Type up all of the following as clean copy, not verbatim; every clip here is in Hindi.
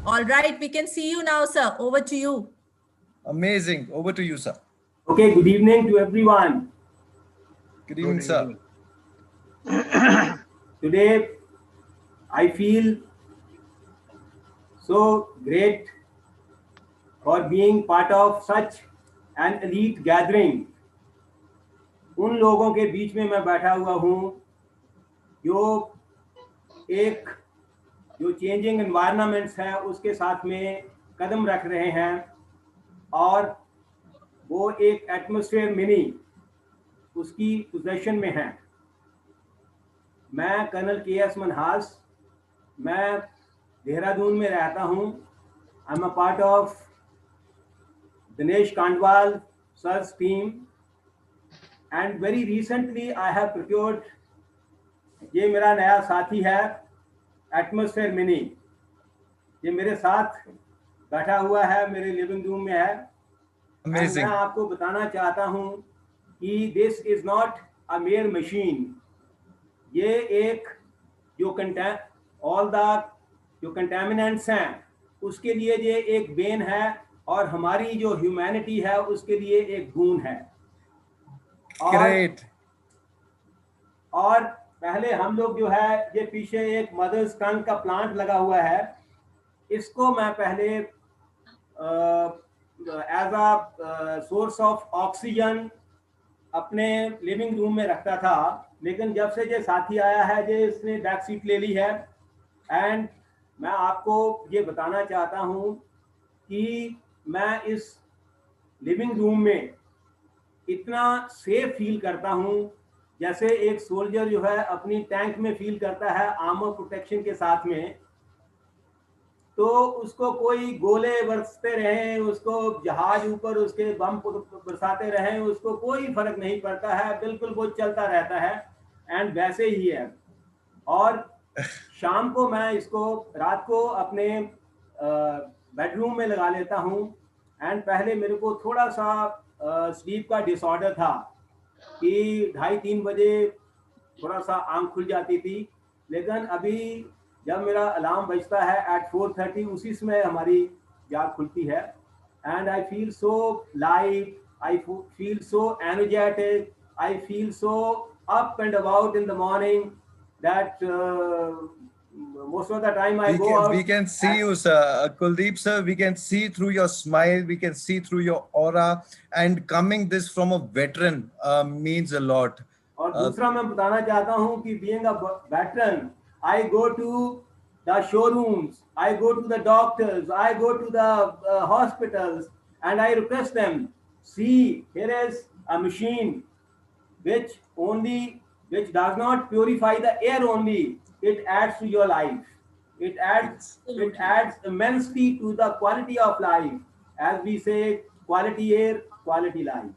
All right, we can see you now, sir. Over to you. Amazing. Over to you, sir. Okay, good evening to everyone. Good evening, sir. Today, I feel so great for being part of such an elite gathering. उन लोगों के बीच में मैं बैठा हुआ हूँ जो चेंजिंग एनवायरनमेंट्स है उसके साथ में कदम रख रहे हैं और वो एक एटमॉस्फेयर मिनी उसकी पोजीशन में है। मैं कर्नल के.एस. मनहास, मैं देहरादून में रहता हूँ। I am a part of Dinesh Kandwal sir's team and very recently I have procured, ये मेरा नया साथी है एटमॉस्फेयर मिनी। ये मेरे साथ बैठा हुआ है, मेरे लिविंग रूम में है। मैं आपको बताना चाहता हूँ कि this is not a mayor machine. ये एक जो कंटेमिनेंट्स हैं उसके लिए ये एक बेन है और हमारी जो ह्यूमैनिटी है उसके लिए एक गुण है। और पहले हम लोग जो है, ये पीछे एक मदर्स टंग का प्लांट लगा हुआ है, इसको मैं पहले as a source of oxygen अपने लिविंग रूम में रखता था, लेकिन जब से ये साथी आया है ये इसने बैक सीट ले ली है। एंड मैं आपको ये बताना चाहता हूँ कि मैं इस लिविंग रूम में इतना सेफ फील करता हूँ जैसे एक सोल्जर जो है अपनी टैंक में फील करता है आर्मर प्रोटेक्शन के साथ में। तो उसको कोई गोले बरसते रहे, उसको जहाज ऊपर उसके बम बरसाते रहे, उसको कोई फर्क नहीं पड़ता है, बिल्कुल वो चलता रहता है। एंड वैसे ही है। और शाम को मैं इसको रात को अपने बेडरूम में लगा लेता हूँ। एंड पहले मेरे को थोड़ा सा स्लीप का डिसऑर्डर था कि 2:30-3 बजे थोड़ा सा आंख खुल जाती थी, लेकिन अभी जब मेरा अलार्म बजता है एट 4:30 उसी समय हमारी जाग खुलती है। And I feel so light, I feel so energetic, I feel so up and about in the morning that most of the time I go out. We can see you, sir. Kuldeep sir, we can see through your smile, we can see through your aura, and coming this from a veteran means a lot. और दूसरा मैं बताना चाहता हूँ कि being a veteran, I go to the showrooms, I go to the doctors, I go to the hospitals, and I request them, see, here is a machine which does not purify the air only, it adds to your life. It adds immensely to the quality of life. As we say, quality air, quality life.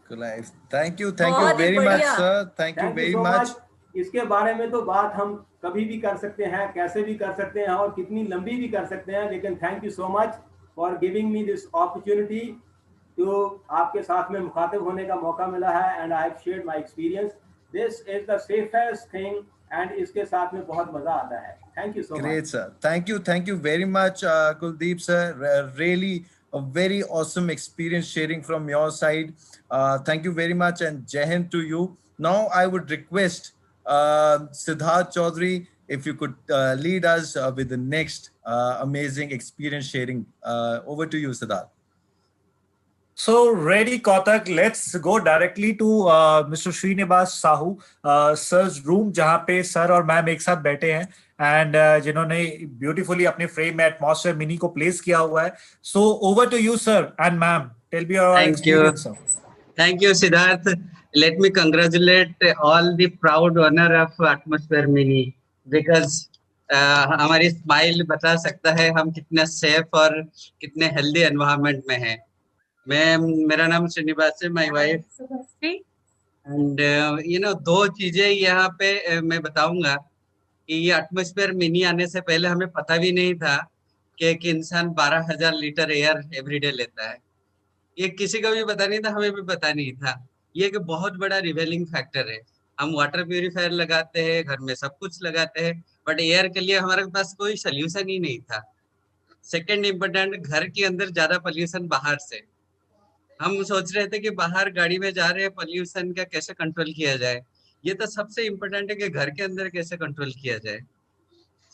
Thank you very much, sir. Thank you very much. इसके बारे में तो बात हम कभी भी कर सकते हैं, कैसे भी कर सकते हैं और कितनी लंबी भी कर सकते हैं, लेकिन thank you so much for giving me this opportunity. तो आपके साथ में मुखातिब होने का मौका मिला है and I have shared my experience. This is the safest thing and इसके साथ में बहुत मजा आता है। Thank you so much. Great, sir. Thank you very much, Kuldeep sir. Really a very awesome experience sharing from your side. Thank you very much and Jai Hind to you. Now I would request Siddharth Chaudhary if you could lead us with the next amazing experience sharing. Over to you, Siddharth. So ready, Kautak, let's go directly to Mr. Srinivas Sahu, sir's room, जहाँ पे सर और मैम एक साथ बैठे हैं एंड जिन्होंने ब्यूटीफुली अपने फ्रेम में एटमॉस्फेयर मिनी को प्लेस किया हुआ है। So over to you, sir and ma'am. Tell me your experience. Thank you, Siddharth. Let me congratulate all the proud owner of Atmosphere Mini because हमारी स्माइल बता सकता है हम कितने सेफ और कितने हेल्दी एनवायरनमेंट में हैं। मेरा नाम श्रीनिवास है, माय वाइफ एंड दो चीजें यहाँ पे मैं बताऊंगा कि ये एटमॉस्फेयर मिनी आने से पहले हमें पता भी नहीं था कि एक इंसान 12,000 लीटर एयर एवरीडे लेता है। ये किसी को भी पता नहीं था, हमें भी पता नहीं था। ये एक बहुत बड़ा रिवेलिंग फैक्टर है। हम वाटर प्यूरिफायर लगाते हैं, घर में सब कुछ लगाते हैं, बट एयर के लिए हमारे पास कोई सोल्यूशन ही नहीं था। सेकंड इम्पोर्टेंट, घर के अंदर ज्यादा पोल्यूशन बाहर से। हम सोच रहे थे कि बाहर गाड़ी में जा रहे हैं, पोल्यूशन का कैसे कंट्रोल किया जाए। ये तो सबसे इम्पोर्टेंट है कि घर के अंदर कैसे कंट्रोल किया जाए।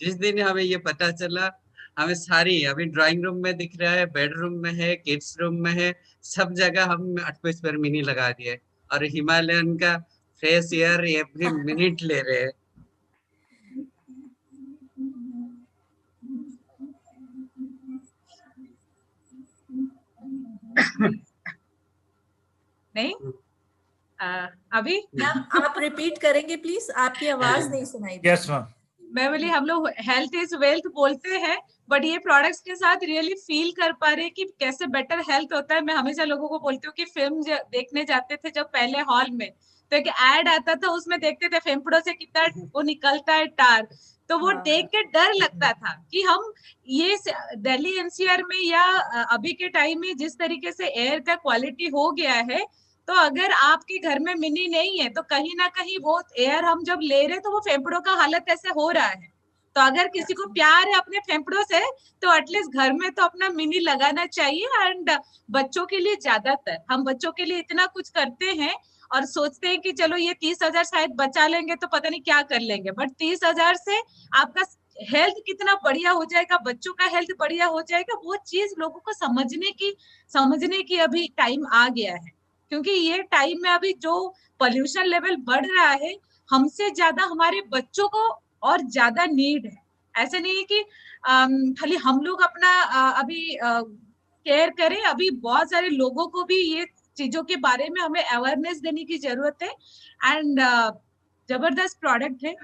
जिस दिन हमें ये पता चला, हमें सारी, अभी ड्राइंग रूम में दिख रहा है, बेडरूम में है, किड्स रूम में है, सब जगह हम एटमॉस्फेयर मिनी लगा दिए और हिमालयन का फ्रेश एयर एवरी मिनट ले रहे हैं। नहीं अभी मैम आप रिपीट करेंगे प्लीज, आपकी आवाज नहीं सुनाई दी। Yes ma'am. मैं बोली हम लोग हेल्थ इज वेल्थ बोलते हैं, बट ये प्रोडक्ट्स के साथ रियली फील कर पा रहे हैं कि कैसे बेटर हेल्थ होता है। मैं हमेशा लोगों को बोलती हूँ कि फिल्म देखने जाते थे जब पहले हॉल में, तो एक एड आता था, उसमें देखते थे फेफड़ों से कितना वो निकलता है टार, तो वो देख के डर लगता था कि हम ये दिल्ली एनसीआर में या अभी के टाइम में जिस तरीके से एयर का क्वालिटी हो गया है, तो अगर आपके घर में मिनी नहीं है तो कहीं ना कहीं वो एयर हम जब ले रहे तो वो फेफड़ों का हालत ऐसे हो रहा है। तो अगर किसी को प्यार है अपने फेफड़ों से तो एटलीस्ट घर में तो अपना मिनी लगाना चाहिए। एंड बच्चों के लिए ज्यादातर हम बच्चों के लिए इतना कुछ करते हैं और सोचते हैं कि चलो ये 30,000 शायद बचा लेंगे तो पता नहीं क्या कर लेंगे, बट 30,000 से आपका हेल्थ कितना बढ़िया हो जाएगा, बच्चों का हेल्थ बढ़िया हो जाएगा, वो चीज लोगों को समझने की अभी टाइम आ गया है। क्योंकि ये टाइम में अभी जो पोल्यूशन लेवल बढ़ रहा है, हमसे ज्यादा हमारे बच्चों को और ज्यादा नीड है। ऐसे नहीं है कि खाली हम लोग अपना अभी केयर करें, अभी बहुत सारे लोगों को भी ये चीजों के बारे में हमें अवेयरनेस देने की जरूरत है। एंड जबरदस्त प्रोडक्ट है।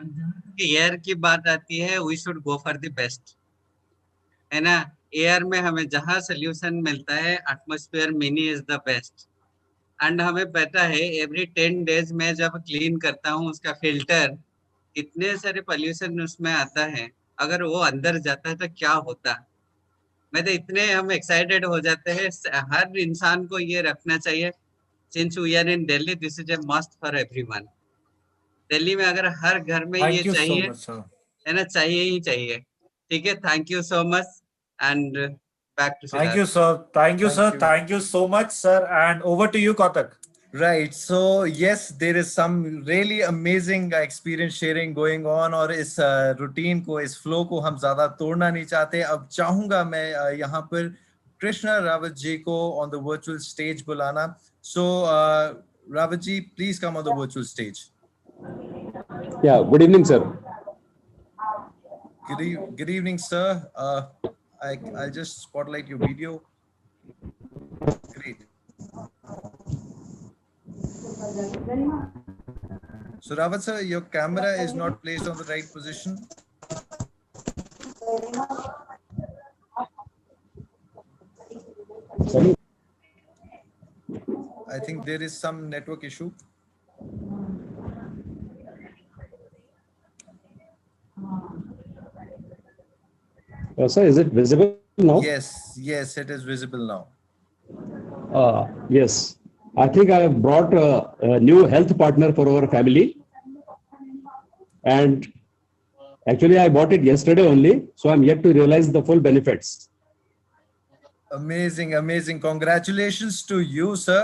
एयर की बात आती है, we should go for the best, है ना। एयर में हमें जहां सोल्यूशन मिलता है, atmosphere mini is the best. And हमें पता है एवरी 10 डेज में जब क्लीन करता हूँ उसका फिल्टर, इतने सारे पोल्यूशन उसमें आता है, अगर वो अंदर जाता है तो क्या होता। मैं तो इतने हम एक्साइटेड हो जाते हैं। हर इंसान को ये रखना चाहिए। Since we are in Delhi, this is a must for everyone. Delhi में अगर हर घर में ये थैंक यू सो चाहिए, मच सर। है ना, चाहिए ही चाहिए। ठीक है, thank you so much and back to Thank you, sir. Thank you, Thank sir. you. Thank you so much, sir. And over to you, Kotak. Right. So yes, there is some really amazing experience sharing going on, और इस रूटीन को, इस फ्लो को हम ज्यादा तोड़ना नहीं चाहते। अब चाहूंगा मैं यहाँ पर कृष्णा रावत जी को ऑन द वर्चुअल स्टेज बुलाना। So Rawat ji, please come on the virtual stage. Yeah, good evening, sir. Good evening, sir. I'll just spotlight your video. Great. So Rawat sir, your camera is not placed on the right position. Sorry. I think there is some network issue. Sir, is it visible now? Yes, it is visible now. Yes. I think I have brought a new health partner for our family. And actually, I bought it yesterday only, so I'm yet to realize the full benefits. Amazing, amazing. Congratulations to you, sir.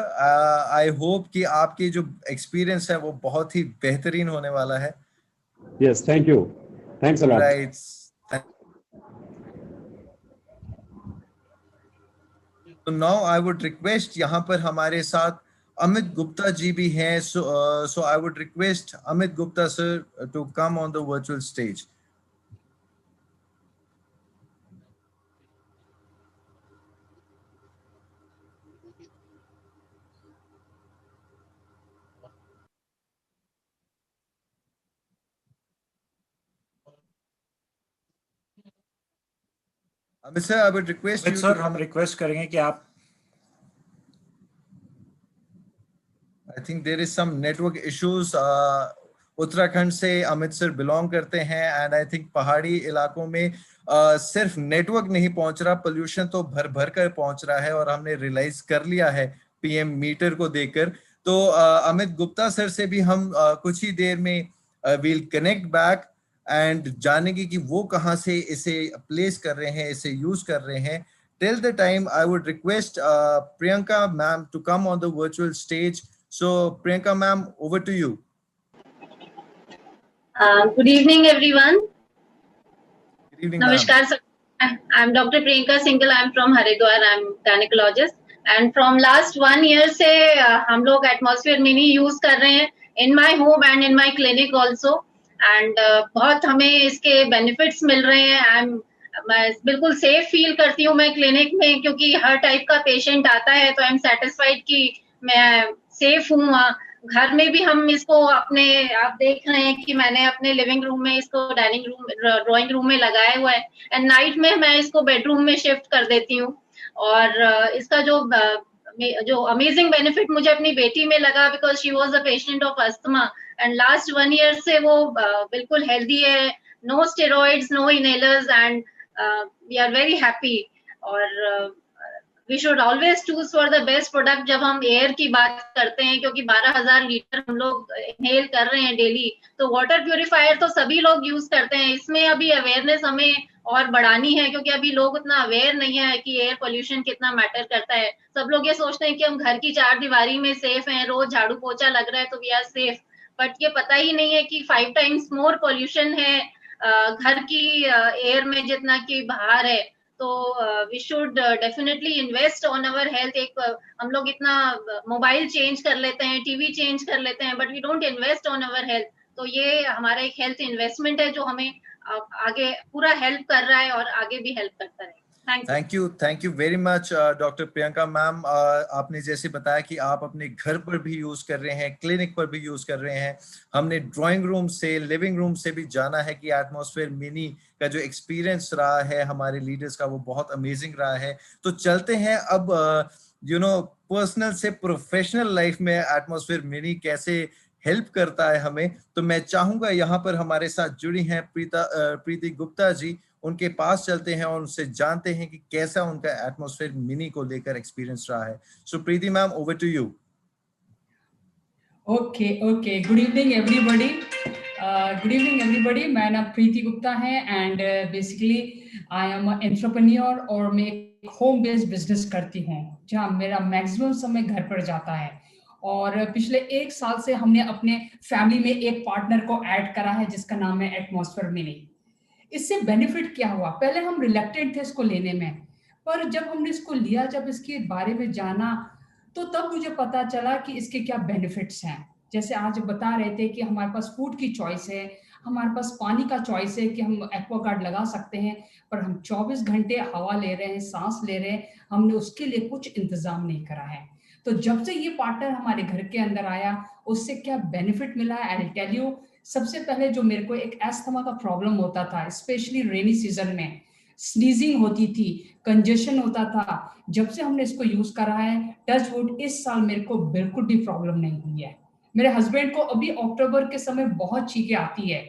I hope कि आपकी जो experience है वो बहुत ही बेहतरीन होने वाला है. Yes, thank you. Thanks a lot. Right. So now I would request, यहाँ पर हमारे साथ अमित गुप्ता जी भी हैं. So I would request Amit Gupta sir to come on the virtual stage. Amit sir, I would request you. Sir हम रिक्वेस्ट करेंगे कि आप, I think there is some network issues. Uttarakhand से अमित सर बिलोंग करते हैं एंड आई थिंक पहाड़ी इलाकों में सिर्फ नेटवर्क नहीं पहुंच रहा, पोल्यूशन तो भर भर कर पहुंच रहा है और हमने रियलाइज कर लिया है पीएम मीटर को देखकर. तो अमित गुप्ता सर से भी हम कुछ ही देर में we'll connect back. एंड जानेंगे कि वो कहाँ से इसे प्लेस कर रहे हैं, इसे यूज कर रहे हैं. Till the time, I would request Priyanka ma'am to come on the virtual stage. So Priyanka ma'am, over to you. Good evening, everyone. Good evening, ma'am. Namaskar, sir. I'm Dr. Priyanka Singhal. I'm from Haridwar. I'm gynecologist. And from last 1 year से हम लोग Atmosphere Mini use कर रहे हैं in my home and in my clinic also. And बहुत हमें इसके benefits मिल रहे हैं. मैं बिल्कुल सेफ फील करती हूँ मैं क्लिनिक में, क्योंकि हर टाइप का पेशेंट आता है तो आई एम सेटिस्फाइड कि मैं सेफ हूँ वहाँ. घर में भी हम इसको अपने, आप देख रहे हैं कि मैंने अपने लिविंग रूम में इसको डाइनिंग रूम, ड्राइंग रूम में लगाया हुआ है. एंड नाइट में मैं इसको बेडरूम में शिफ्ट कर देती हूँ. और इसका जो अमेजिंग बेनिफिट मुझे अपनी बेटी में लगा, because she was a patient of asthma and last 1 year से वो बिल्कुल हेल्दी है. No steroids, no inhalers, and we are very happy. और we should always choose for the best product जब हम एयर की बात करते हैं, क्योंकि 12,000 लीटर हम लोग इनहेल कर रहे हैं डेली. तो वाटर प्यूरिफायर तो सभी लोग यूज करते हैं. इसमें अभी अवेयरनेस हमें और बढ़ानी है, क्योंकि अभी लोग उतना अवेयर नहीं है कि एयर पोल्यूशन कितना मैटर करता है. सब लोग ये सोचते हैं कि हम घर की 4 दीवारी में सेफ हैं, रोज झाड़ू पोछा लग रहा है तो वी आर सेफ. बट ये पता ही नहीं है कि 5 टाइम्स मोर पोल्यूशन है घर की एयर में जितना कि बाहर है. तो we should definitely invest on our health. एक हम लोग इतना मोबाइल चेंज कर लेते हैं, टीवी चेंज कर लेते हैं, but we don't invest on our health. तो ये हमारा एक हेल्थ इन्वेस्टमेंट है जो हमें आगे पूरा हेल्प कर रहा है और आगे भी हेल्प करता है. Thank you very much doctor Priyanka ma'am. आपने जैसे बताया कि आप अपने घर पर भी यूज कर रहे हैं, क्लिनिक पर भी यूज कर रहे हैं. हमने ड्राइंग रूम से, लिविंग रूम से भी जाना है कि एटमॉस्फेयर मिनी का जो एक्सपीरियंस रहा है हमारे लीडर्स का वो बहुत अमेजिंग रहा है. तो चलते हैं अब पर्सनल से प्रोफेशनल लाइफ में एटमॉस्फेयर मिनी कैसे हेल्प करता है हमें. तो मैं चाहूंगा यहाँ पर हमारे साथ जुड़ी हैं प्रीति गुप्ता जी. उनके पास चलते हैं और उनसे जानते हैं कि कैसा उनका एटमॉस्फेयर मिनी को लेकर एक्सपीरियंस रहा है. So Preeti ma'am, over to you. Okay good evening everybody. मेरा नाम प्रीति गुप्ता है and basically I am entrepreneur और मैं एक होम बेस्ड बिजनेस करती हूँ जहाँ मेरा मैक्सिमम समय घर पर जाता है. और पिछले 1 साल से हमने अपने फैमिली में एक पार्टनर को ऐड करा है जिसका नाम है एटमॉस्फेयर मिनी. इससे बेनिफिट क्या हुआ, पहले हम रिलेक्टेड थे इसको लेने में, पर जब हमने इसको लिया, जब इसके बारे में जाना, तो तब मुझे पता चला कि इसके क्या बेनिफिट्स हैं. जैसे आज बता रहे थे कि हमारे पास फूड की चॉइस है, हमारे पास पानी का चॉइस है कि हम एक्वागार्ड लगा सकते हैं, पर हम 24 घंटे हवा ले रहे हैं, सांस ले रहे हैं, हमने उसके लिए कुछ इंतजाम नहीं करा है. तो जब से ये पार्टनर हमारे घर के अंदर आया, उससे क्या बेनिफिट मिला है, आई विल टेल यू. सबसे पहले जो मेरे को एक एस्थमा का प्रॉब्लम होता था, स्पेशली रेनी सीजन में स्नीजिंग होती थी, कंजेशन होता था, जब से हमने इसको यूज करा है, टच वुड, इस साल मेरे को बिल्कुल भी प्रॉब्लम नहीं हुई है. मेरे हस्बैंड को अभी अक्टूबर के समय बहुत छींकें आती है,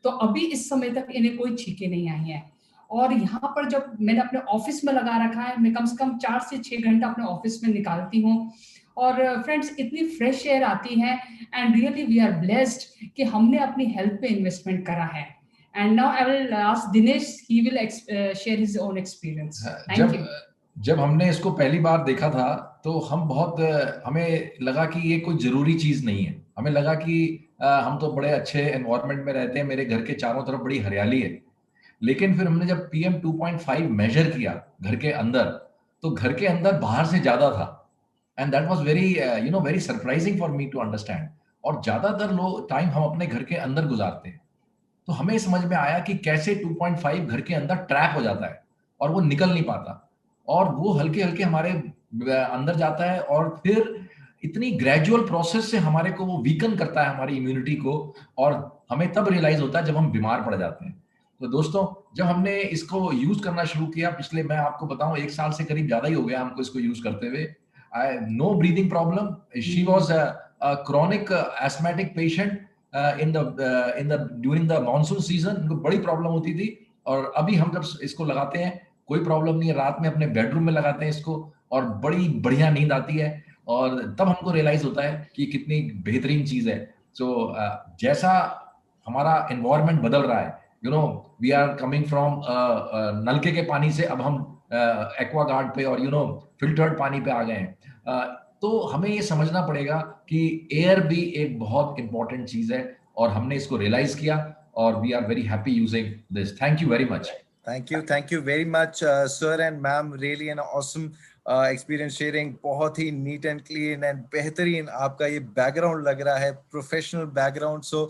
तो अभी इस समय तक इन्हें कोई छींकें नहीं आई है. और यहाँ पर जब मैंने अपने ऑफिस में लगा रखा है, मैं कम से कम 4 से 6 घंटा अपने ऑफिस में निकालती हूँ. और फ्रेंड्स, इतनी फ्रेश एयर आती है and really we are blessed कि हमने अपनी हेल्थ पे इन्वेस्टमेंट करा है. And now I will ask Dinesh, he will share his own experience. Thank you. जब हमने इसको पहली बार देखा था तो हमें लगा कि ये कोई जरूरी चीज नहीं है. हमें लगा कि हम तो बड़े अच्छे एनवायरनमेंट में रहते हैं, मेरे घर के चारों तरफ बड़ी हरियाली है. लेकिन फिर हमने जब PM 2.5 मेजर किया घर के अंदर, तो घर के अंदर बाहर से ज्यादा था. And that was very very surprising for me to understand. और ज्यादातर लोग टाइम हम अपने घर के अंदर गुजारते हैं, तो हमें समझ में आया कि कैसे 2.5 घर के अंदर ट्रैप हो जाता है और वो निकल नहीं पाता, और वो हल्के हल्के हमारे अंदर जाता है, और फिर इतनी ग्रेजुअल प्रोसेस से हमारे को वो वीकन करता है हमारी इम्यूनिटी को, और हमें तब रियलाइज होता है जब हम बीमार पड़ जाते हैं. तो दोस्तों, जब हमने इसको यूज करना शुरू किया, पिछले, मैं आपको बताऊं, 1 साल से करीब ज्यादा ही हो गया हमको इसको यूज करते हुए. No breathing problem. She was a chronic asthmatic patient during the monsoon season. उनको बड़ी प्रॉब्लम होती थी, और अभी हम जब इसको लगाते हैं कोई प्रॉब्लम नहीं है. रात में अपने बेडरूम में लगाते हैं इसको और बड़ी बढ़िया नींद आती है, और तब हमको रियलाइज होता है कि कितनी बेहतरीन चीज है. सो जैसा हमारा एनवायरनमेंट बदल रहा है, you know, we are coming from नलके के पानी से अब हम एक्वागार्ड पे और फिल्टर्ड पानी पे आ गए हैं। तो हमें ये समझना पड़ेगा कि एयर भी एक बहुत इंपॉर्टेंट चीज है और हमने इसको रियलाइज किया और we are very happy using this. Thank you very much. Thank you very much, sir and ma'am. Really an awesome experience sharing. बहुत ही neat and clean and बेहतरीन आपका ये background लग रहा है, professional background. So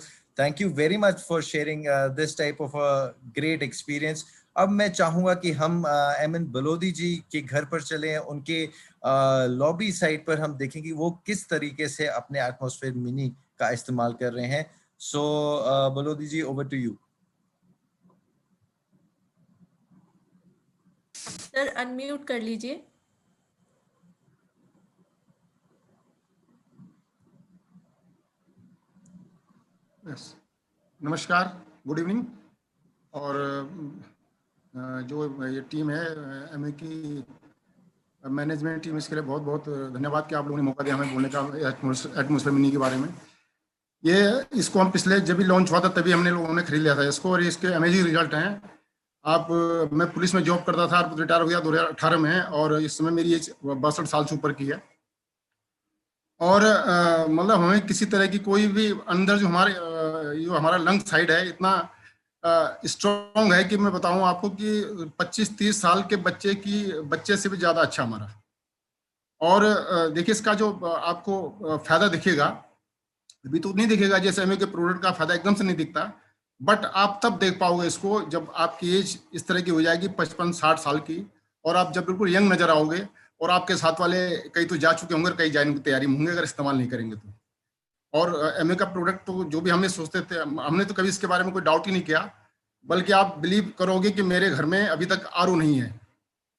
thank you very much for sharing this type of a great experience. अब मैं चाहूँगा कि हम एमएन बलोदी जी के घर पर चलें, उनके लॉबी साइड पर हम देखें कि वो किस तरीके से अपने एटमॉस्फेयर मिनी का इस्तेमाल कर रहे हैं। So Balodi ji, over to you. Sir unmute कर लीजिए। नमस्कार, गुड इवनिंग। और जो ये टीम है एमए की मैनेजमेंट टीम, इसके लिए बहुत बहुत धन्यवाद कि आप लोगों ने मौका दिया हमें बोलने का एटमॉस्फेयर मिनी के बारे में। इसको हम पिछले जब भी लॉन्च हुआ था तभी हमने लोगों ने खरीद लिया था इसको, और इसके अमेजिंग रिजल्ट हैं। मैं पुलिस में जॉब करता था, रिटायर हो गया 2018 में, और इस समय मेरी एज 62 साल से ऊपर की है। और मतलब हमें किसी तरह की कोई भी अंदर जो हमारा लंग साइड है इतना स्ट्रॉन्ग है कि मैं बताऊं आपको कि 25-30 साल के बच्चे से भी ज़्यादा अच्छा हमारा। और देखिए इसका जो आपको फायदा दिखेगा, अभी तो नहीं दिखेगा, जैसे एमए के प्रोडक्ट का फायदा एकदम से नहीं दिखता, बट आप तब देख पाओगे इसको जब आपकी एज इस तरह की हो जाएगी 55-60 साल की, और आप जब बिल्कुल यंग नजर आओगे, और आपके साथ वाले कई तो जा चुके होंगे, कई जाने की तैयारी में होंगे अगर इस्तेमाल नहीं करेंगे तो। और एमए का प्रोडक्ट तो जो भी हमें सोचते थे, हमने तो कभी इसके बारे में कोई डाउट ही नहीं किया, बल्कि आप बिलीव करोगे कि मेरे घर में अभी तक आरओ नहीं है,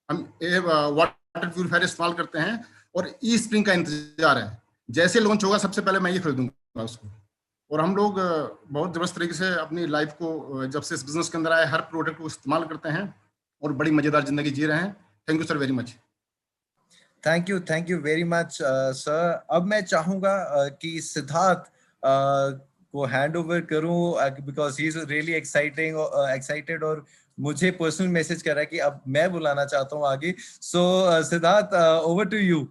हम वाटर प्यूरिफायर इस्तेमाल करते हैं और ई स्प्रिंग का इंतजार है। जैसे लॉन्च होगा सबसे पहले मैं ये खरीदूंगा उसको। और हम लोग बहुत जबरदस्त तरीके से अपनी लाइफ को, जब से इस बिजनेस के अंदर आए, हर प्रोडक्ट को इस्तेमाल करते हैं और बड़ी मजेदार जिंदगी जी रहे हैं। Thank you sir very much. Thank you very much sir. अब मैं चाहूंगा कि सिद्धार्थ को हैंड ओवर करूं, because he is really excited और मुझे पर्सनल मैसेज कर रहा है कि अब मैं बुलाना चाहता हूं आगे। So Siddharth, over to you.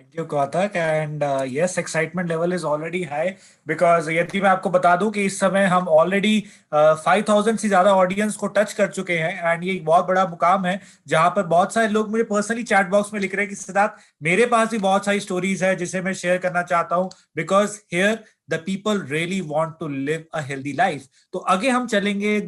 Thank you, Kautak, and yes, excitement level is already high because यदि मैं आपको बता दूं कि इस समय हम already 5000 से ज्यादा ऑडियंस को टच कर चुके हैं, एंड ये एक बहुत बड़ा मुकाम है जहां पर बहुत सारे लोग मुझे पर्सनली चैट बॉक्स में लिख रहे हैं कि सिद्धार्थ मेरे पास भी बहुत सारी स्टोरीज है जिसे मैं शेयर करना चाहता हूं, because here the people really want to live a healthy life. तो आगे हम चलेंगे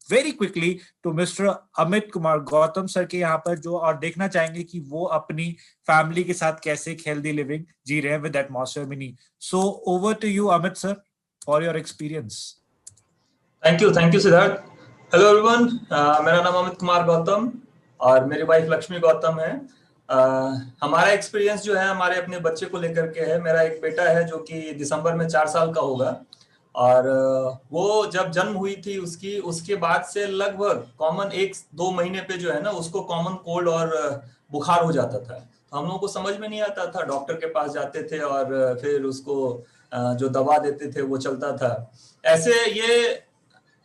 very quickly to mister Amit Kumar Gautam sir के यहाँ पर, जो और देखना चाहेंगे कि वो अपनी फैमिली के साथ कैसे एक हेल्दी लिविंग जी रहे हैं with atmosphere mini. So over to you Amit sir for your experience. Thank you Siddharth. Hello everyone, मेरा नाम अमित कुमार गौतम और मेरी वाइफ लक्ष्मी गौतम है। हमारा एक्सपीरियंस जो है हमारे अपने बच्चे को लेकर के है। मेरा एक बेटा है जो कि दिसंबर में 4 साल का होगा, और वो जब जन्म हुई थी उसके बाद से लगभग कॉमन 1-2 महीने पे जो है ना उसको कॉमन कोल्ड और बुखार हो जाता था। हम लोगों को समझ में नहीं आता था, डॉक्टर के पास जाते थे और फिर उसको जो दवा देते थे वो चलता था। ऐसे ये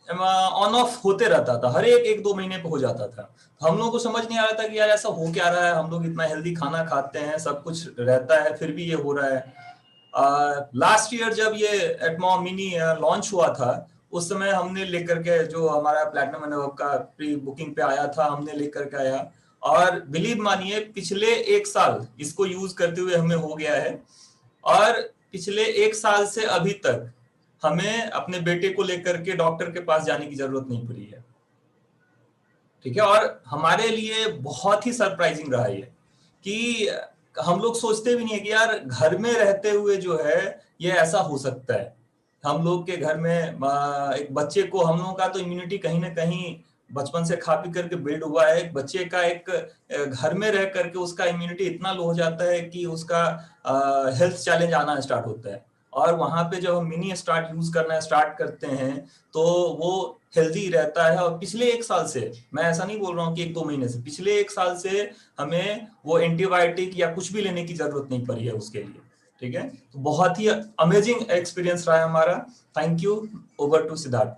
ऑन ऑफ होते रहता था, हर 1-2 महीने पे हो जाता था। हम लोगों को समझ नहीं आ रहा था कि यार ऐसा हो क्या रहा है, हम लोग इतना हेल्दी खाना खाते हैं, सब कुछ रहता है, फिर भी ये हो रहा है। लास्ट ईयर जब ये एटमॉ मिनी लॉन्च हुआ था उस समय हमने लेकर के, जो हमारा प्लैटिनम अनुभव का प्री बुकिंग पे आया था, हमने लेकर के आया, और बिलीव मानिए पिछले 1 साल इसको यूज करते हुए हमें हो गया है, और पिछले 1 साल से अभी तक हमें अपने बेटे को लेकर के डॉक्टर के पास जाने की जरूरत नहीं पड़ी है। ठीक है, और हमारे लिए बहुत ही सरप्राइजिंग रहा ये कि हम लोग सोचते भी नहीं है कि यार घर में रहते हुए जो है ये ऐसा हो सकता है। हम लोग के घर में एक बच्चे को, हम लोगों का तो इम्यूनिटी कहीं ना कहीं बचपन से खा पी करके बिल्ड हुआ है। एक बच्चे का एक घर में रह करके उसका इम्यूनिटी इतना लो हो जाता है कि उसका हेल्थ चैलेंज आना स्टार्ट होता है, और वहां पे जब हम मिनी यूज करना स्टार्ट करते हैं तो वो हेल्दी रहता है। और पिछले 1 साल से, मैं ऐसा नहीं बोल रहा हूँ कि 1-2 महीने से, पिछले 1 साल से हमें वो एंटीबायोटिक या कुछ भी लेने की जरूरत नहीं पड़ी है उसके लिए। ठीक है, तो बहुत ही अमेजिंग एक्सपीरियंस रहा है हमारा। Thank you, over to Siddharth.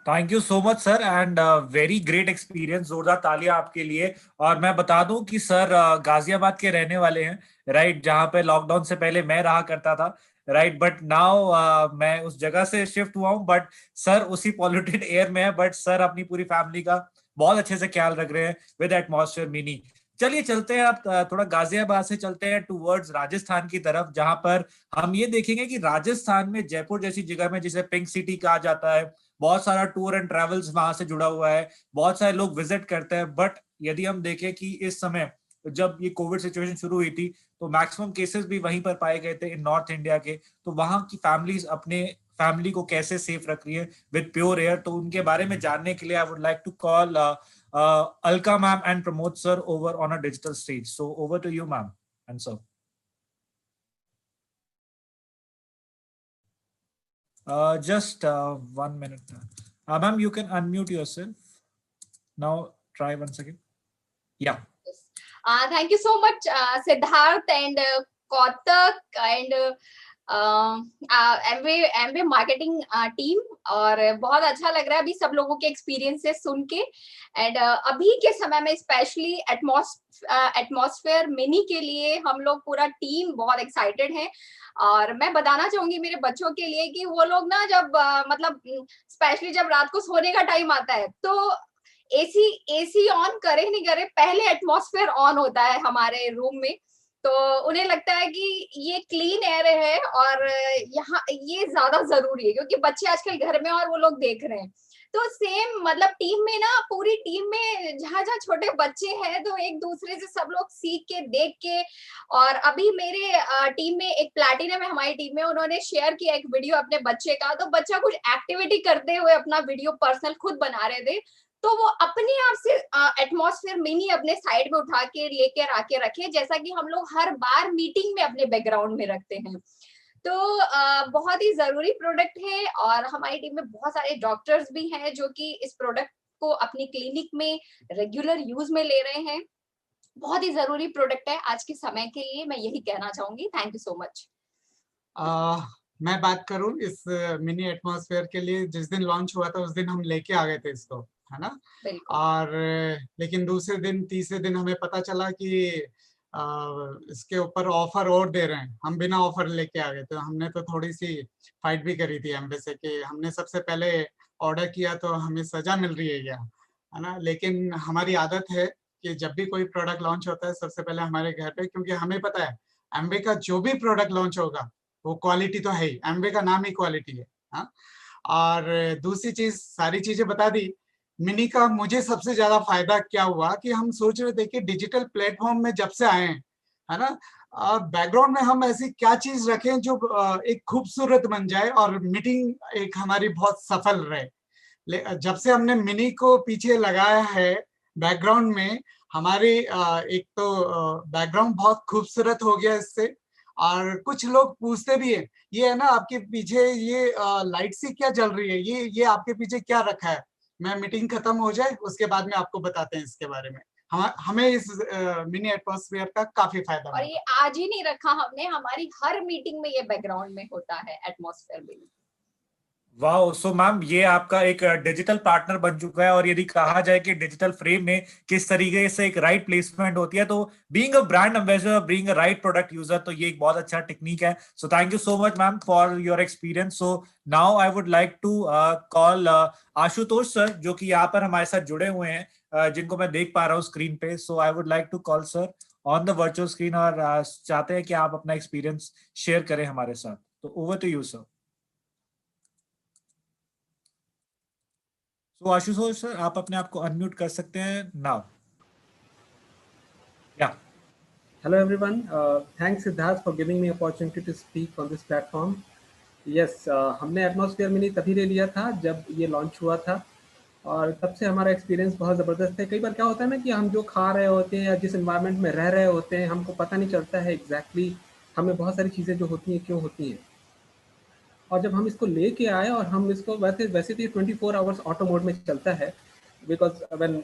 Thank you so much sir, and very great experience, जोरदार तालियां आपके लिए। और मैं बता दूं कि सर गाजियाबाद के रहने वाले हैं, राइट, जहां पे लॉकडाउन से पहले मैं रहा करता था, राइट, बट नाउ मैं उस जगह से शिफ्ट हुआ हूं, बट सर उसी पॉल्यूटेड एयर में है, बट सर अपनी पूरी फैमिली का बहुत अच्छे से ख्याल रख रहे हैं विद एटमॉस्फेयर मिनी। चलिए चलते हैं अब थोड़ा गाजियाबाद से चलते हैं टूवर्ड्स राजस्थान की तरफ, जहां पर हम ये देखेंगे कि राजस्थान में जयपुर जैसी जगह में, जिसे पिंक सिटी कहा जाता है, बहुत सारा टूर एंड ट्रेवल्स वहां से जुड़ा हुआ है, बहुत सारे लोग विजिट करते हैं। बट यदि हम देखें कि इस समय जब ये कोविड सिचुएशन शुरू हुई थी तो मैक्सिमम केसेस भी वहीं पर पाए गए थे इन नॉर्थ इंडिया के, तो वहां की फैमिलीज अपने फैमिली को कैसे सेफ रख रही है विद प्योर एयर, तो उनके बारे में जानने के लिए I would like to call Alka ma'am and Pramod sir over on a digital stage. So over to you ma'am and sir. Just 1 minute. Ma'am, you can unmute yourself. Now try once again. Yeah. Thank you so much, Siddharth and Kautak and Amway marketing team, और बहुत अच्छा लग रहा है अभी सब लोगों के एक्सपीरियंसेस सुन के। एंड अभी के समय में स्पेशली एटमॉस्फेयर मिनी के लिए हम लोग पूरा टीम बहुत एक्साइटेड है। और मैं बताना चाहूंगी मेरे बच्चों के लिए कि वो लोग ना जब मतलब स्पेशली जब रात को सोने का टाइम आता है तो एसी ऑन करे नहीं करे पहले एटमॉस्फेयर ऑन होता है हमारे रूम में, तो उन्हें लगता है कि ये क्लीन एयर है और यहाँ ये ज्यादा जरूरी है क्योंकि बच्चे आजकल घर में और वो लोग देख रहे हैं। तो सेम मतलब टीम में ना, पूरी टीम में जहाँ जहाँ छोटे बच्चे हैं तो एक दूसरे से सब लोग सीख के देख के। और अभी मेरे टीम में एक प्लैटिनम है हमारी टीम में, उन्होंने शेयर किया एक वीडियो अपने बच्चे का, तो बच्चा कुछ एक्टिविटी करते हुए अपना वीडियो पर्सनल खुद बना रहे थे, तो वो अपने आप से एटमॉस्फेयर मिनी अपने साइड में उठा के लेकर आके रखे, जैसा कि हम लोग हर बार मीटिंग में अपने बैकग्राउंड में रखते हैं। तो बहुत ही जरूरी प्रोडक्ट है और हमारी टीम में बहुत सारे डॉक्टर्स भी हैं जो कि इस प्रोडक्ट को अपनी क्लिनिक में रेगुलर यूज में ले रहे हैं। बहुत ही जरूरी प्रोडक्ट है आज के समय के लिए, मैं यही कहना चाहूंगी। Thank you so much. मैं बात करूं इस मिनी एटमॉस्फेयर के लिए, जिस दिन लॉन्च हुआ था उस दिन हम लेके आ गए थे इसको, है ना, और लेकिन दूसरे दिन तीसरे दिन हमें पता चला कि इसके ऊपर ऑफर और दे रहे हैं, हम बिना ऑफर लेके आ गए। तो हमने तो थोड़ी सी फाइट भी करी थी एम्बे से कि हमने सबसे पहले ऑर्डर किया तो हमें सजा मिल रही है क्या, है ना। लेकिन हमारी आदत है कि जब भी कोई प्रोडक्ट लॉन्च होता है सबसे पहले हमारे घर पे, क्योंकि हमें पता है एम्बे का जो भी प्रोडक्ट लॉन्च होगा वो क्वालिटी तो है ही, एम्बे का नाम ही क्वालिटी है। हाँ, और दूसरी चीज, सारी चीजें बता दी। मिनी का मुझे सबसे ज्यादा फायदा क्या हुआ कि हम सोच रहे थे कि डिजिटल प्लेटफॉर्म में जब से आए हैं, है ना, बैकग्राउंड में हम ऐसी क्या चीज रखें जो एक खूबसूरत बन जाए और मीटिंग एक हमारी बहुत सफल रहे। जब से हमने मिनी को पीछे लगाया है बैकग्राउंड में, हमारी एक तो बैकग्राउंड बहुत खूबसूरत हो गया इससे। और कुछ लोग पूछते भी है, ये है ना आपके पीछे ये लाइट सी क्या जल रही है, ये आपके पीछे क्या रखा है। मैं मीटिंग खत्म हो जाए उसके बाद में आपको बताते हैं इसके बारे में। हमें इस मिनी एटमॉस्फेयर का काफी फायदा और ये आज ही नहीं रखा हमने, हमारी हर मीटिंग में ये बैकग्राउंड में होता है एटमॉस्फेयर में। वाओ, सो मैम ये आपका एक डिजिटल पार्टनर बन चुका है। और यदि कहा जाए कि डिजिटल फ्रेम में किस तरीके से एक राइट प्लेसमेंट होती है, तो being a brand ambassador, being a right product user, तो ये एक बहुत अच्छा टेक्निक है। So thank you so much ma'am for your experience. So now I would like to call Ashutosh sir, जो कि यहाँ पर हमारे साथ जुड़े हुए हैं, जिनको मैं देख पा रहा हूँ स्क्रीन पे। So I would like to call sir on the virtual screen, और चाहते हैं कि आप अपना एक्सपीरियंस शेयर करें हमारे साथ। तो ओवर टू यू सर। तो आशुतोष सर, आप अपने आप को अनम्यूट कर सकते हैं नाउ। या hello everyone, thanks Siddharth for giving me opportunity to speak on this platform. Yes, हमने एटमॉस्फेयर मिनी तभी ले लिया था जब ये लॉन्च हुआ था, और तब से हमारा एक्सपीरियंस बहुत ज़बरदस्त है। कई बार क्या होता है ना कि हम जो खा रहे होते हैं या जिस एनवायरनमेंट में रह रहे होते हैं हमको पता नहीं चलता है एग्जैक्टली हमें बहुत सारी चीज़ें जो होती हैं क्यों होती हैं। और जब हम इसको लेके आए और हम इसको वैसे तो 24 आवर्स ऑटो मोड में चलता है, बिकॉज व्हेन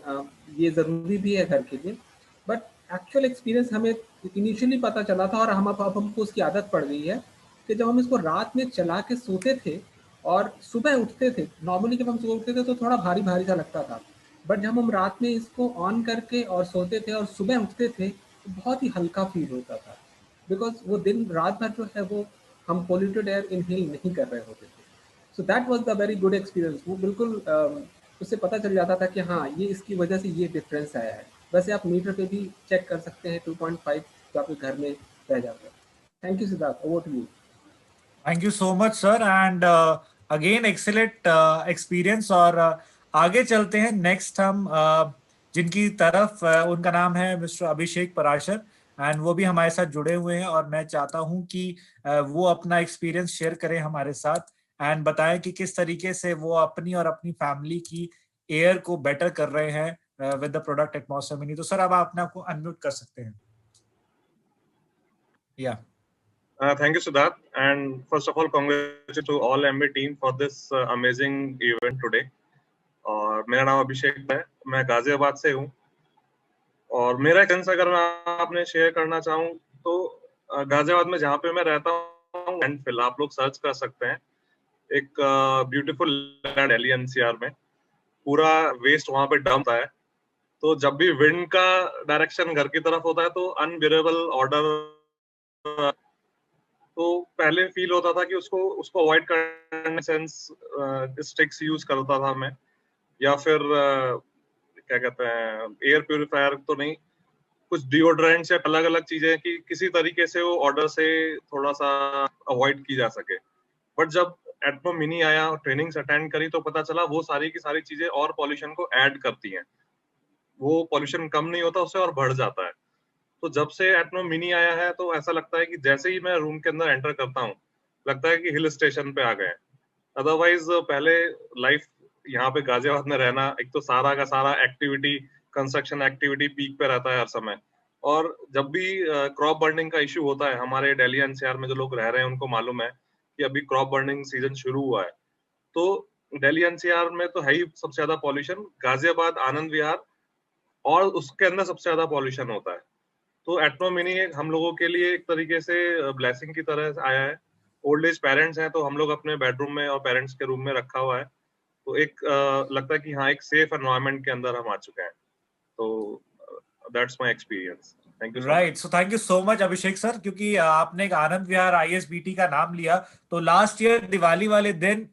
ये ज़रूरी भी है घर के लिए, बट एक्चुअल एक्सपीरियंस हमें इनिशियली पता चला था और अब हमको उसकी आदत पड़ गई है कि जब हम इसको रात में चला के सोते थे और सुबह उठते थे, नॉर्मली जब हम सुबह उठते थे तो थोड़ा भारी भारी सा लगता था, बट जब हम रात में इसको ऑन करके और सोते थे और सुबह उठते थे तो बहुत ही हल्का फील होता था, बिकॉज वो दिन रात भर जो है वो हम पोल्यूटेड एयर इनहेल नहीं कर रहे होते थे। So that was the very good experience. वो बिल्कुल उससे पता चल जाता था कि हाँ ये इसकी वजह से ये डिफरेंस आया है। वैसे आप मीटर पे भी चेक कर सकते हैं 2.5 तो आपके घर में रह जाता है। Thank you Siddharth, over to you. Thank you so much sir, and again excellent experience. और आगे चलते हैं नेक्स्ट हम जिनकी तरफ उनका नाम है मिस्टर अभिषेक पराशर, एंड वो भी हमारे साथ जुड़े हुए हैं और मैं चाहता हूं कि वो अपना एक्सपीरियंस शेयर करें हमारे साथ एंड बताएं कि किस तरीके से वो अपनी और अपनी फैमिली की एयर को बेटर कर रहे हैं with the product atmosphere mini. तो सर अब आप अपने आप को अनम्यूट कर सकते हैं। या Thank you, Siddharth. And first of all, congratulations to all MB team for this amazing event today. और मेरा नाम अभिषेक है, मैं गाजियाबाद से हूँ। और मेरा एक्सपीरियंस अगर मैं आपने शेयर करना चाहूँ तो गाजियाबाद में जहाँ पे मैं रहता हूँ लैंडफिल, आप लोग सर्च कर सकते हैं, एक ब्यूटीफुल लैंड दिल्ली एनसीआर में, पूरा वेस्ट वहाँ पे डंप है। तो जब भी विंड का डायरेक्शन घर की तरफ होता है तो अनबियरेबल ऑर्डर तो पहले फील होता था कि उसको अवॉइड करने सेंस स्टिक्स यूज करता था मैं, या फिर क्या कहते हैं एयर प्यूरिफायर तो नहीं, कुछ डिओड्रेंट्स या अलग अलग चीजें कि किसी तरीके से वो ऑर्डर से थोड़ा सा अवॉइड की जा सके। बट जब एटमो मिनी आया और ट्रेनिंग्स अटेंड करी तो पता चला वो सारी की सारी चीजें और पॉल्यूशन को ऐड करती हैं, वो पॉल्यूशन कम नहीं होता, उससे और बढ़ जाता है। तो जब से एटमो मिनी आया है तो ऐसा लगता है कि जैसे ही मैं रूम के अंदर एंटर करता हूँ लगता है कि हिल स्टेशन पे आ गए। अदरवाइज पहले लाइफ यहाँ पे गाजियाबाद में रहना, एक तो सारा का सारा एक्टिविटी, कंस्ट्रक्शन एक्टिविटी पीक पे रहता है हर समय, और जब भी क्रॉप बर्निंग का इश्यू होता है, हमारे दिल्ली एनसीआर में जो लोग रह रहे हैं उनको मालूम है कि अभी क्रॉप बर्निंग सीजन शुरू हुआ है। तो दिल्ली एनसीआर में तो है ही सबसे ज्यादा पॉल्यूशन, गाजियाबाद, आनंद विहार और उसके अंदर सबसे ज्यादा पॉल्यूशन होता है। तो एटमो मिनी हम लोगों के लिए एक तरीके से ब्लेसिंग की तरह आया है। ओल्ड एज पेरेंट्स हैं तो हम लोग अपने बेडरूम में और पेरेंट्स के रूम में रखा हुआ है, तो एक लगता है कि हाँ एक सेफ एनवायरनमेंट के अंदर हम आ चुके हैं। तो that's my experience. Thank you. Right, so thank you so much Abhishek sir, क्योंकि आपने एक आनंद विहार ISBT का नाम लिया, तो लास्ट ईयर दिवाली वाले दिन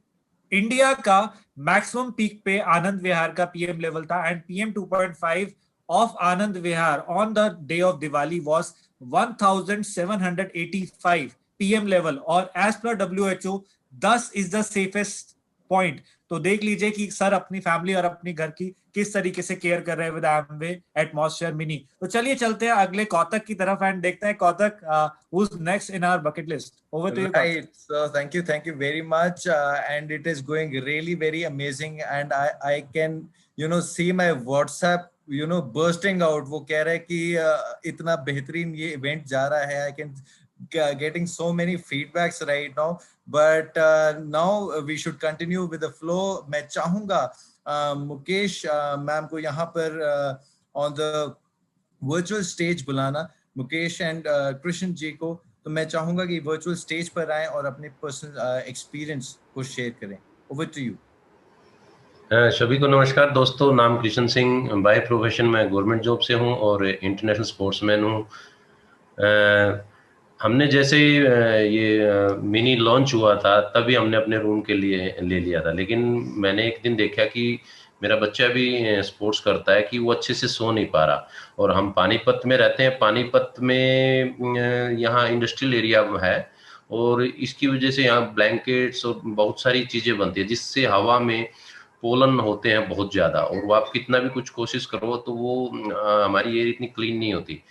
इंडिया का मैक्सिमम पीक पे आनंद विहार का PM लेवल था, and PM 2.5 of Anand Vihar on the day of Diwali was 1785 PM level, और as per WHO 10 is the safest point। तो देख लीजिए कि सर अपनी फैमिली और अपनी घर की किस तरीके से केयर कर रहे हैं विद एमवे एटमॉस्फेयर मिनी। तो चलिए चलते हैं अगले कौतक की तरफ एंड देखते हैं कौतक who's next in our bucket list. Over to you. Right, so thank you very much, and it is going really very amazing, and I can see my WhatsApp bursting out। वो कह रहे हैं कि इतना बेहतरीन ये इवेंट जा रहा है। I can getting so many feedbacks right now, but now we should continue with the flow। मैं चाहूंगा मुकेश मैम को यहाँ पर on the virtual stage बुलाना, मुकेश and कृष्ण जी को। तो मैं चाहूंगा कि virtual stage पर आएं और अपने personal experience को शेयर करें। Over to you। सभी को नमस्कार दोस्तों, नाम कृष्ण सिंह, बाय प्रोफेशन मैं गवर्नमेंट जॉब से हूं और इंटरनेशनल स्पोर्ट्समैन हूं। हमने जैसे ये मिनी लॉन्च हुआ था तभी हमने अपने रूम के लिए ले लिया था, लेकिन मैंने एक दिन देखा कि मेरा बच्चा भी स्पोर्ट्स करता है कि वो अच्छे से सो नहीं पा रहा, और हम पानीपत में रहते हैं। पानीपत में यहाँ इंडस्ट्रियल एरिया है और इसकी वजह से यहाँ ब्लैंकेट्स और बहुत सारी चीज़ें बनती है जिससे हवा में पोलन होते हैं बहुत ज़्यादा, और वो आप कितना भी कुछ कोशिश करो तो वो हमारी एयर इतनी क्लीन नहीं होती।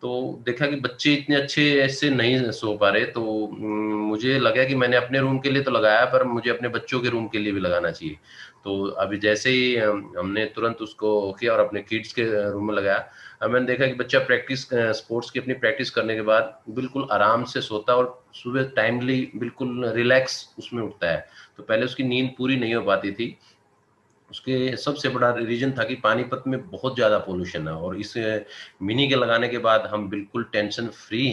तो देखा कि बच्चे इतने अच्छे ऐसे नहीं सो पा रहे, तो मुझे लगा कि मैंने अपने रूम के लिए तो लगाया पर मुझे अपने बच्चों के रूम के लिए भी लगाना चाहिए। तो अभी जैसे ही हमने तुरंत उसको किया और अपने किड्स के रूम में लगाया, अब मैंने देखा कि बच्चा प्रैक्टिस स्पोर्ट्स की अपनी प्रैक्टिस करने के बाद बिल्कुल आराम से सोता और सुबह टाइमली बिल्कुल रिलैक्स उसमें उठता है। तो पहले उसकी नींद पूरी नहीं हो पाती थी, उसके सबसे बड़ा रीजन था कि पानीपत में बहुत ज्यादा पोल्यूशन है, और इस मिनी के लगाने के बाद हम बिल्कुल टेंशन फ्री